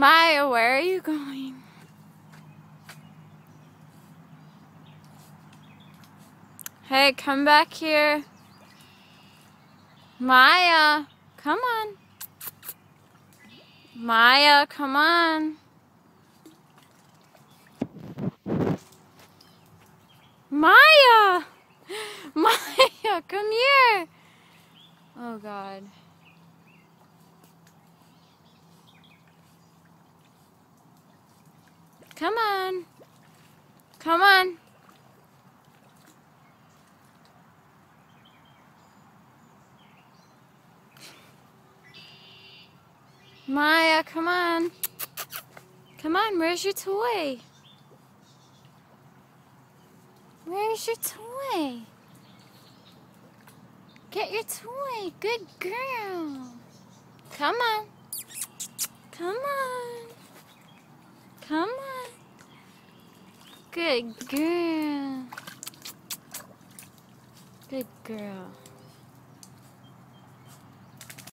Maya, where are you going? Hey, come back here. Maya, come on. Maya, come on. Maya! Maya, come here. Oh, God. Come on. Come on. Maya, come on. Come on, where's your toy? Where's your toy? Get your toy. Good girl. Come on. Come on. Come on. Good girl. Good girl.